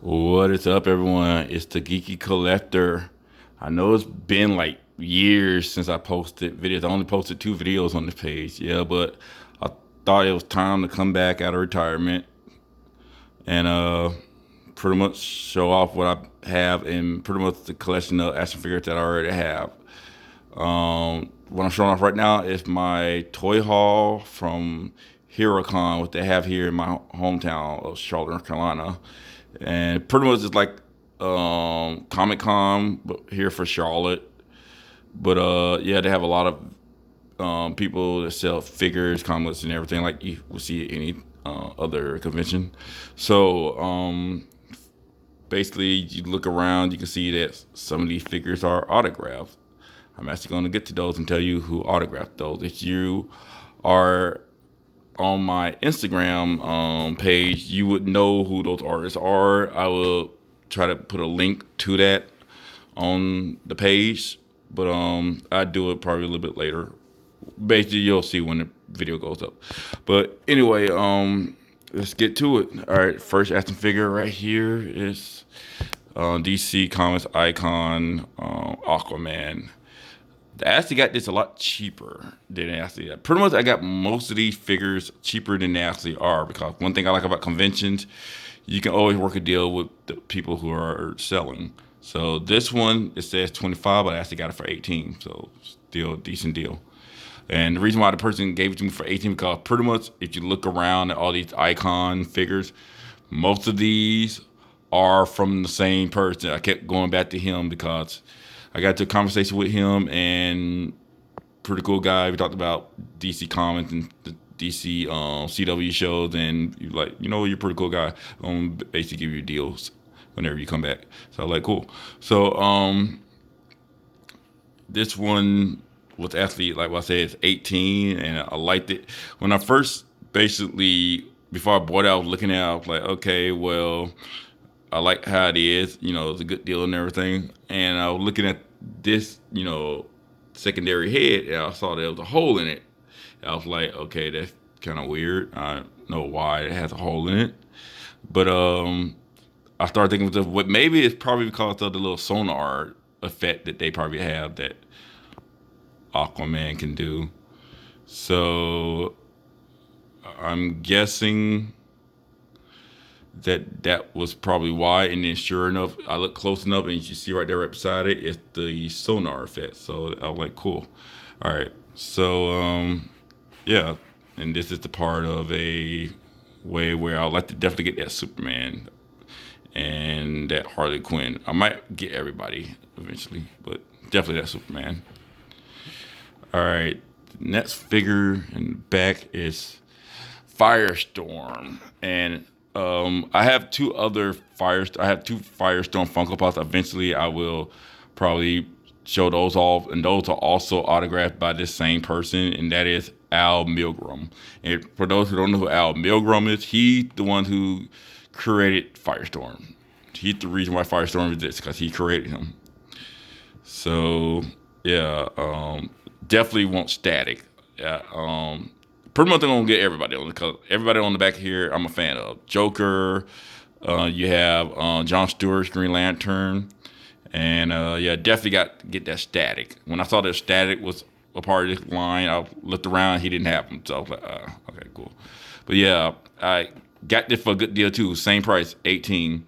What is up, everyone? It's the Geeky Collector. I know it's been like years since I posted videos. I only posted 2 videos on this page, yeah, but I thought it was time to come back out of retirement and pretty much show off what I have and pretty much the collection of action figures that I already have. What I'm showing off right now is my toy haul from Herocon, what they have here in my hometown of Charlotte, North Carolina. And pretty much it's like Comic Con, but here for Charlotte. But yeah, they have a lot of people that sell figures, comics, and everything like you would see at any other convention. So basically, you look around, you can see that some of these figures are autographed. I'm actually going to get to those and tell you who autographed those. If you are on my Instagram page, you would know who those artists are. I will try to put a link to that on the page, but I do it probably a little bit later. Basically, you'll see when the video goes up. But anyway, let's get to it. All right, first action figure right here is DC Comics icon Aquaman. I actually got this a lot cheaper than they actually got. Pretty much, I got most of these figures cheaper than they actually are because one thing I like about conventions, you can always work a deal with the people who are selling. So this one, it says 25, but I actually got it for 18. So still a decent deal. And the reason why the person gave it to me for 18 because pretty much if you look around at all these icon figures, most of these are from the same person. I kept going back to him because I got to a conversation with him and pretty cool guy. We talked about DC Comics and the DC CW shows, and you're like, you're a pretty cool guy. Basically give you deals whenever you come back. So I'm like, cool. So this one was actually, like what I said, it's 18, and I liked it. When I first, basically, before I bought it, I was looking at it, I was like, okay, well, I like how it is. It's a good deal and everything. And I was looking at this, secondary head, and I saw there was a hole in it. And I was like, okay, that's kind of weird. I don't know why it has a hole in it. But I started thinking, what maybe it's probably because of the little sonar effect that they probably have that Aquaman can do. So I'm guessing that was probably why. And then sure enough, I looked close enough and you see right there right beside it, it's the sonar effect. So I was like, cool. All right. So yeah. And this is the part of a way where I'd like to definitely get that Superman and that Harley Quinn. I might get everybody eventually, but definitely that Superman. All right. Next figure in the back is Firestorm. And I have two Firestorm Funko Pops. Eventually, I will probably show those off, and those are also autographed by this same person, and that is Al Milgrom. And for those who don't know who Al Milgrom is, he's the one who created Firestorm. He's the reason why Firestorm exists because he created him. So yeah, definitely want Static. Yeah, pretty much I'm gonna get everybody on because everybody on the back here I'm a fan of. Joker, you have John Stewart's Green Lantern, and yeah, definitely got to get that Static. When I saw that Static was a part of this line, I looked around, he didn't have them, so I was like, okay, cool. But yeah, I got this for a good deal too, same price, 18,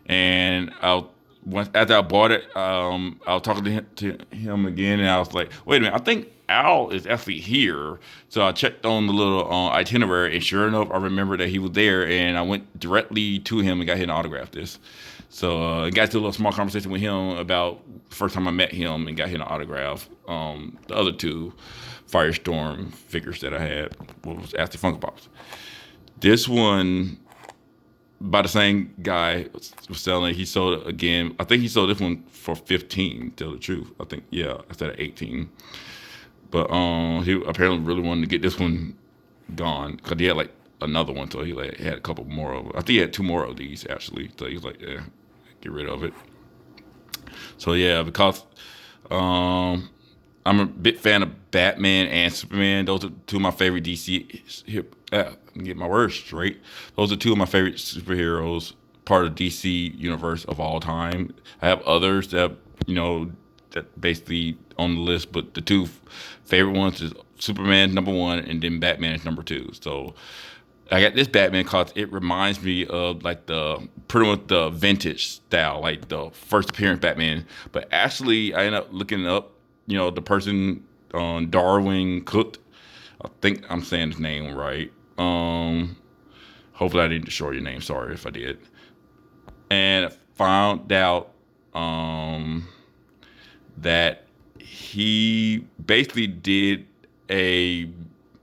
and after I bought it, I was talking to him again, and I was like, wait a minute, I think Al is actually here. So I checked on the little itinerary, and sure enough, I remember that he was there, and I went directly to him and got him to autograph this. So I got to a little small conversation with him about the first time I met him and got him to autograph the other two Firestorm figures that I had, what was actually Funko Pops. This one, by the same guy was selling it. He sold it again. I think he sold this one for 15, to tell the truth. I think, yeah, instead of 18. But he apparently really wanted to get this one gone because he had like another one, so he had a couple more of it. I think he had 2 more of these actually. So he was like, yeah, get rid of it. So yeah, because I'm a big fan of Batman and Superman. Those are 2 of my favorite DC. Get my words straight. Those are 2 of my favorite superheroes. part of DC universe of all time. I have others that that basically on the list, but the two favorite ones is Superman number one, and then Batman is number two. So I got this Batman because it reminds me of like the pretty much the vintage style, like the first appearance Batman. But actually, I ended up looking up, the person on Darwin Cook. I think I'm saying his name right. Hopefully, I didn't destroy your name. Sorry if I did. And I found out that he basically did a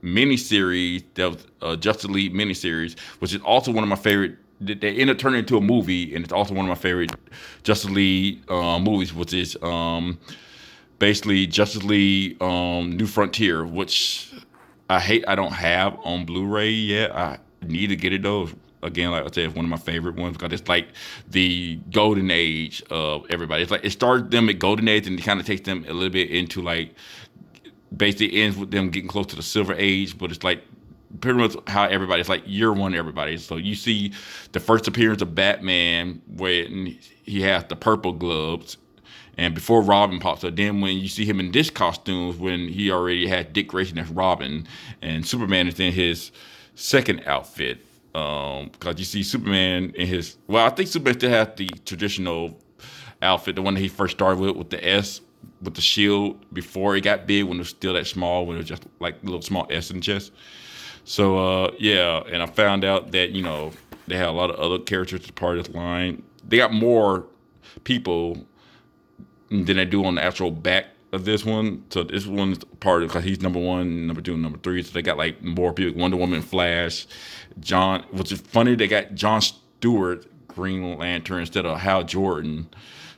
miniseries that was a Justice League miniseries, which is also one of my favorite. They ended up turning into a movie, and it's also one of my favorite Justice League movies, which is basically Justice League New Frontier, which I hate I don't have on Blu-ray yet. I need to get it though. Again, like I said, it's one of my favorite ones because it's like the golden age of everybody. It's like it starts them at golden age and it kind of takes them a little bit into like basically ends with them getting close to the silver age, but it's like pretty much how everybody, it's like year one everybody. So you see the first appearance of Batman when he has the purple gloves and before Robin pops up. Then when you see him in this costume when he already had Dick Grayson as Robin, and Superman is in his second outfit. Because you see Superman in his, well, I think Superman still has the traditional outfit, the one that he first started with the S, with the shield before it got big, when it was still that small, when it was just like a little small S in the chest. So, yeah, and I found out that, they had a lot of other characters as part of this line. They got more people than they do on the actual back of this one. So this one's part of, because he's number one, number two, and number three. So they got like more people. Wonder Woman, Flash, John. Which is funny, they got John Stewart Green Lantern instead of Hal Jordan.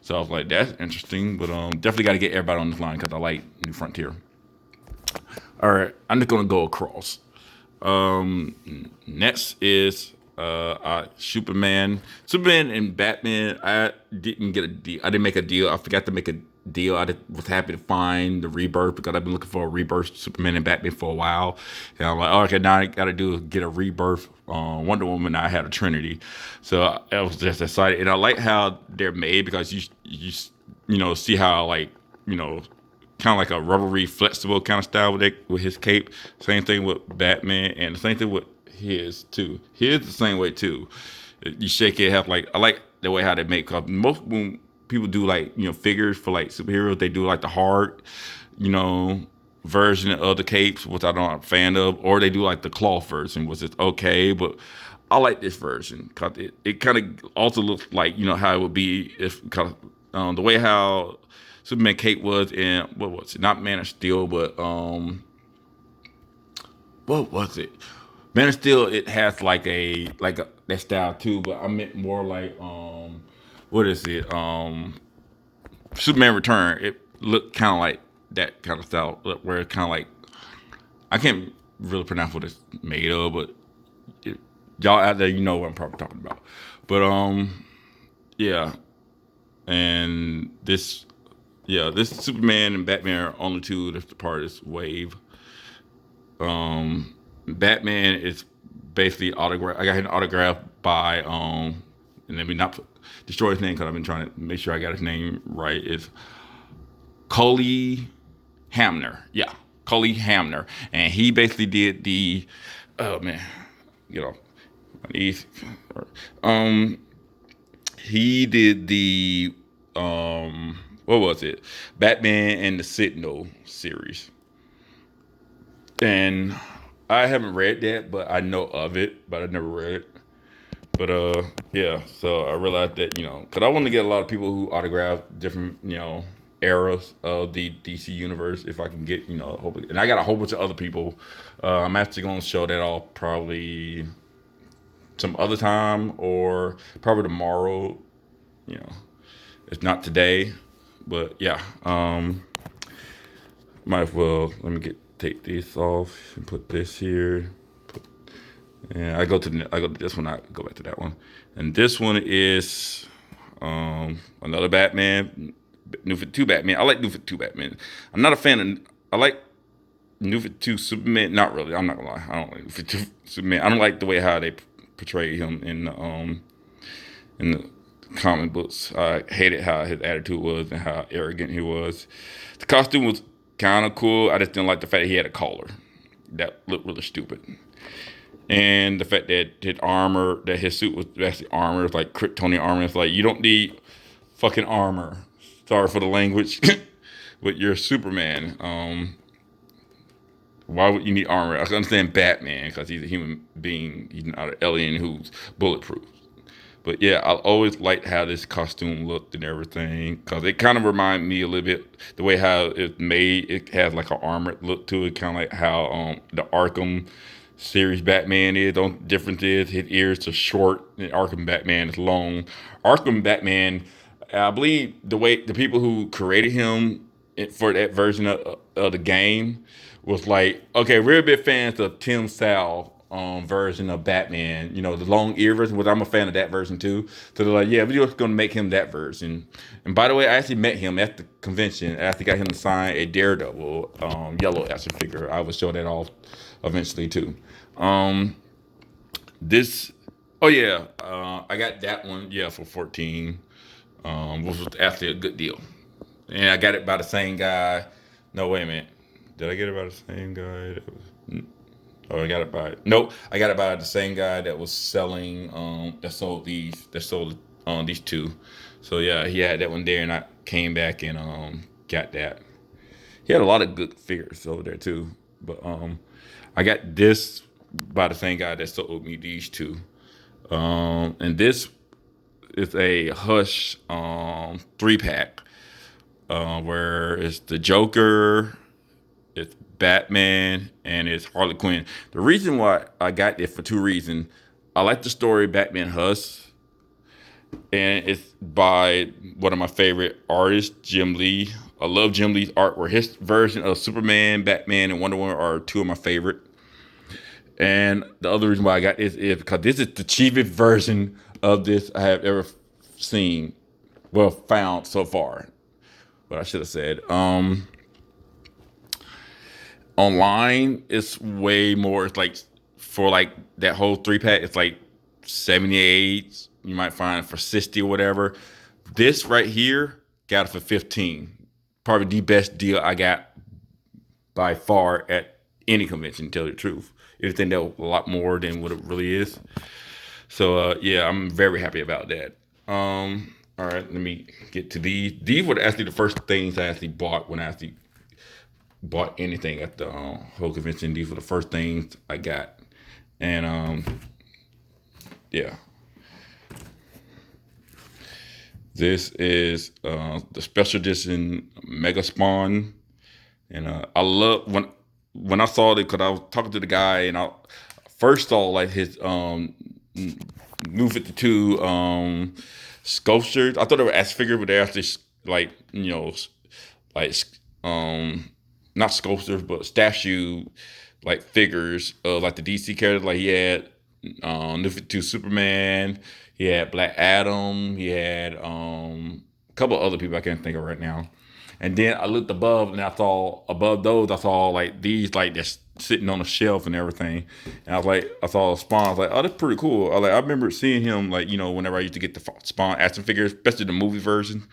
So I was like, that's interesting. But definitely got to get everybody on this line because I like New Frontier. All right, I'm just gonna go across. Next is Superman and Batman. I didn't get a deal. I didn't make a deal. I forgot to make a deal. Was happy to find the Rebirth because I've been looking for a Rebirth Superman and Batman for a while. And I'm like, oh, okay, now I got to get a Rebirth Wonder Woman. I had a Trinity, so I was just excited. And I like how they're made because you see how like kind of like a rubbery, flexible kind of style with his cape. Same thing with Batman, and the same thing with his too. His the same way too. You shake it, have like I like the way how they make. Cause most when people do like figures for like superheroes, they do like the hard, version of the capes, which I don't am a fan of, or they do like the cloth version, which is okay, but I like this version because it kind of also looks like how it would be if because the way how Superman cape was in what was it? Not Man of Steel, but what was it? Man of Steel. It has like that style too, but I meant more like what is it? Superman Return. It looked kind of like that kind of style, where it's kind of like I can't really pronounce what it's made of, but y'all out there, what I'm probably talking about. But yeah, and this. Yeah, this Superman and Batman are only two that's part of this wave. Batman is basically autograph. I got him autographed by and let me not destroy his name because I've been trying to make sure I got his name right. It's Coley Hamner. Yeah, Coley Hamner, and he basically did the. Oh man, my knees. He did the what was it? Batman and the Sentinel series. And I haven't read that, but I know of it, but I never read it. But yeah, so I realized that, because I want to get a lot of people who autograph different, eras of the DC universe if I can get, hopefully. And I got a whole bunch of other people. I'm actually going to show that off probably some other time or probably tomorrow, if not today. But yeah, might as well let me take this off and put this here. And I go to this one. I go back to that one, and this one is another Batman, New 52 Batman. I like New 52 Batman. I'm not a fan of. I like New 52 Superman. Not really. I'm not gonna lie. I don't like New 52 Superman. I don't like the way how they portray him in the comic books. I hated how his attitude was and how arrogant he was. The costume was kind of cool. I just didn't like the fact that he had a collar. That looked really stupid. And the fact that his armor, that his suit was actually armor, it's like Kryptonian armor. It's like, you don't need fucking armor. Sorry for the language, but you're Superman. Why would you need armor? I can understand Batman because he's a human being. He's not an alien who's bulletproof. But yeah, I always liked how this costume looked and everything because it kind of reminded me a little bit the way how it's made. It has like an armored look to it, kind of like how the Arkham series Batman is. The only difference is his ears are short and Arkham Batman is long. Arkham Batman, I believe the way the people who created him for that version of the game was like, okay, we're big fans of Tim Sale version of Batman, you know, the long ear version, which I'm a fan of that version too. So they're like, yeah, we're just going to make him that version. And by the way, I actually met him at the convention. I actually got him to sign a Daredevil yellow action figure. I will show that off eventually too. Um, this, oh yeah, I got that one, yeah, for 14, which was actually a good deal. And I got it by the same guy. No, wait a minute. Did I get it by the same guy? Oh, I got it by nope. I got it by the same guy that was selling that sold these two. So yeah, he had that one there, and I came back and got that. He had a lot of good figures over there too. But I got this by the same guy that sold me these two. And this is a Hush 3-pack where it's the Joker, it's Batman, and it's Harley Quinn. The reason why I got this for two reasons. I like the story Batman Hush, and it's by one of my favorite artists, Jim Lee. I love Jim Lee's art, where his version of Superman, Batman, and Wonder Woman are two of my favorite. And the other reason why I got this is because this is the cheapest version of this I have ever seen, well, found so far. What I should have said. Online, it's way more. It's like for like that whole 3-pack, it's like 78. You might find it for 60 or whatever. This right here, got it for 15. Probably the best deal I got by far at any convention, to tell you the truth. Everything that was a lot more than what it really is. So yeah, I'm very happy about that. All right, let me get to these. These were actually the first things I actually bought when I actually bought anything at the whole convention. These were the first things I got, and yeah, this is the special edition Mega Spawn, and I love when I saw it because I was talking to the guy and I first saw like his New 52 sculptures. I thought they were action figures, but they're actually like like not sculptures but statue like figures of like the DC characters. Like he had New 52 Superman, he had Black Adam, he had a couple of other people I can't think of right now. And then I looked above, and I saw above those, I saw like these, like just sitting on a shelf and everything. And I was like, I saw Spawn. I was like, oh, that's pretty cool. I remember seeing him, like, whenever I used to get the Spawn action figures, especially the movie version.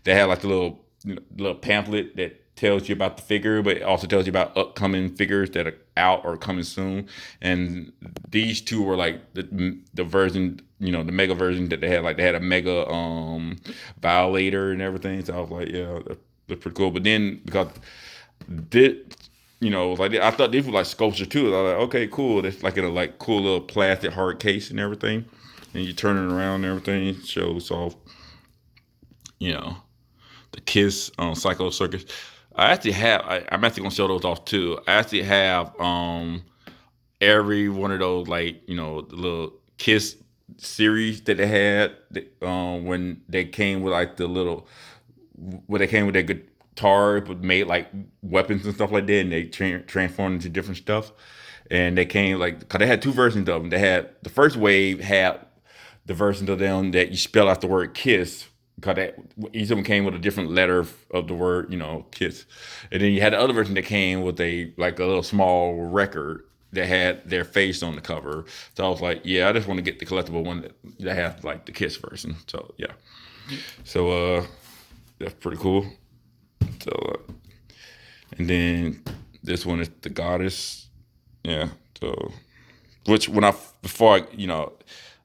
They had like the little pamphlet that tells you about the figure, but it also tells you about upcoming figures that are out or coming soon. And these two were like the version, the mega version that they had. Like they had a mega violator and everything. So I was like, yeah, that's pretty cool. But then because this, like I thought these were like sculpture too. I was like, okay, cool. That's like in a like cool little plastic hard case and everything. And you turn it around and everything, it shows off, the Kiss on Psycho Circus. I actually have. I'm actually gonna show those off too. I actually have every one of those, like the little Kiss series that they had when they came with like the little when they came with their guitar but made like weapons and stuff like that, and they transformed into different stuff. And they came like because they had two versions of them. They had the first wave had the versions of them that you spell out the word Kiss because each of them came with a different letter of the word, Kiss. And then you had the other version that came with a little small record that had their face on the cover. So I was like, yeah, I just want to get the collectible one that has like the Kiss version. So yeah, so that's pretty cool. So and then this one is the Goddess. Yeah. So which when I before I,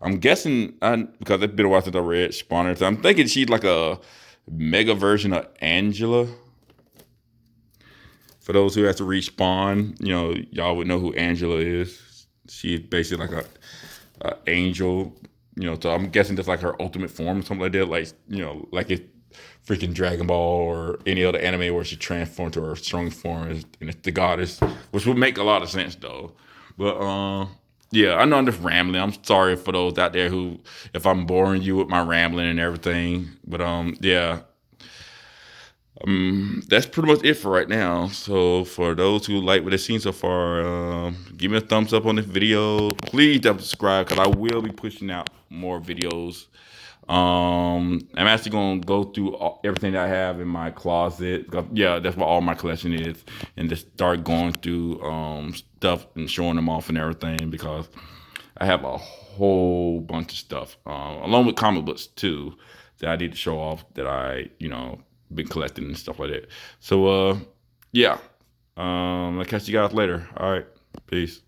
I'm guessing because it's been a while since I read Spawner. So I'm thinking she's like a mega version of Angela. For those who have to read Spawn, y'all would know who Angela is. She's basically like a angel. So I'm guessing that's like her ultimate form or something like that. Like like it's freaking Dragon Ball or any other anime where she transformed to her strongest form, and it's the Goddess, which would make a lot of sense though. But yeah, I know I'm just rambling. I'm sorry for those out there who, if I'm boring you with my rambling and everything. But yeah, that's pretty much it for right now. So for those who like what they've seen so far, give me a thumbs up on this video. Please subscribe because I will be pushing out more videos. I'm actually gonna go through everything that I have in my closet. Yeah, that's what all my collection is, and just start going through stuff and showing them off and everything because I have a whole bunch of stuff, along with comic books too, that I need to show off that I been collecting and stuff like that. So yeah, I'll catch you guys later. All right, peace.